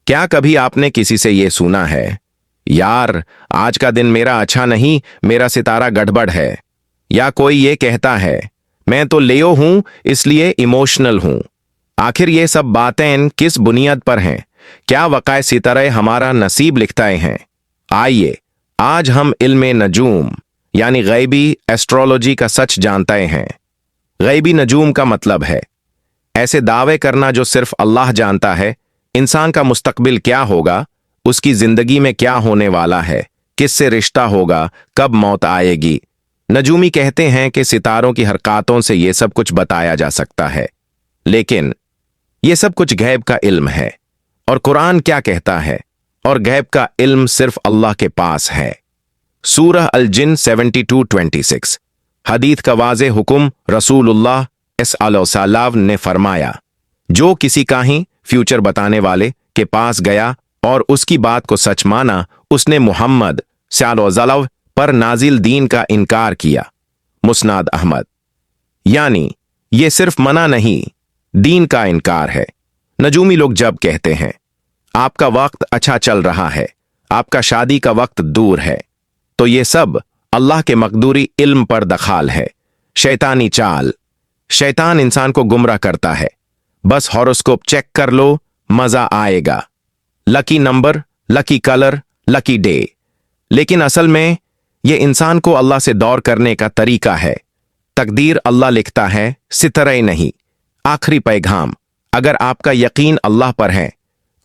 क्या कभी आपने किसी से ये सुना है, यार आज का दिन मेरा अच्छा नहीं, मेरा सितारा गड़बड़ है? या कोई ये कहता है, मैं तो लेओ हूं इसलिए इमोशनल हूं। आखिर ये सब बातें किस बुनियाद पर हैं? क्या वक़ाए सितारे हमारा नसीब लिखते हैं? आइए आज हम इल्मे नजूम यानी गैबी एस्ट्रोलॉजी का सच जानते हैं। गैबी नजूम का मतलब है ऐसे दावे करना जो सिर्फ अल्लाह जानता है। इंसान का मुस्तकबिल क्या होगा, उसकी जिंदगी में क्या होने वाला है, किससे रिश्ता होगा, कब मौत आएगी। नजूमी कहते हैं कि सितारों की हरकतों से यह सब कुछ बताया जा सकता है, लेकिन यह सब कुछ गैब का इल्म है। और कुरान क्या कहता है? और गैब का इल्म सिर्फ अल्लाह के पास है। सूरह अल जिन 72:26। हदीथ का वाज़े हुक्म रसूलुल्लाह सल्लल्लाहु ने फरमाया, जो किसी का ही फ्यूचर बताने वाले के पास गया और उसकी बात को सच माना, उसने मुहम्मद सल्लल्लाहु पर नाजिल दीन का इनकार किया। मुस्नाद अहमद। यानी ये सिर्फ मना नहीं, दीन का इनकार है। नजूमी लोग जब कहते हैं आपका वक्त अच्छा चल रहा है, आपका शादी का वक्त दूर है, तो ये सब अल्लाह के मकदूरी इल्म पर दखाल है, शैतानी चाल। शैतान इंसान को गुमराह करता है, बस हॉरोस्कोप चेक कर लो, मजा आएगा, lucky number, lucky colour, lucky day. लेकिन असल में यह इंसान को अल्लाह से दौर करने का तरीका है। तकदीर अल्लाह लिखता है, सितारे नहीं। आखिरी पैगाम, अगर आपका यकीन अल्लाह पर है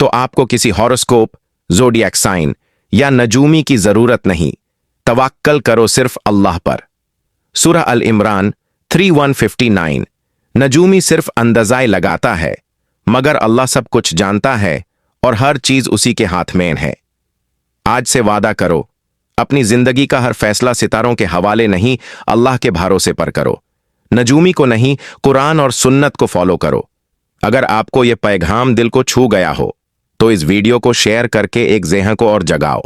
तो आपको किसी हॉरोस्कोप, ज़ोडिएक साइन या नजूमी की जरूरत नहीं। तवक्कल करो सिर्फ अल्लाह पर। सूरह अल इमरान 3:159। नजूमी सिर्फ अंदाज़ाए लगाता है, मगर अल्लाह सब कुछ जानता है और हर चीज उसी के हाथ में है। आज से वादा करो, अपनी जिंदगी का हर फैसला सितारों के हवाले नहीं, अल्लाह के भरोसे पर करो। नजूमी को नहीं, कुरान और सुन्नत को फॉलो करो। अगर आपको यह पैगाम दिल को छू गया हो तो इस वीडियो को शेयर करके एक ज़हन को और जगाओ।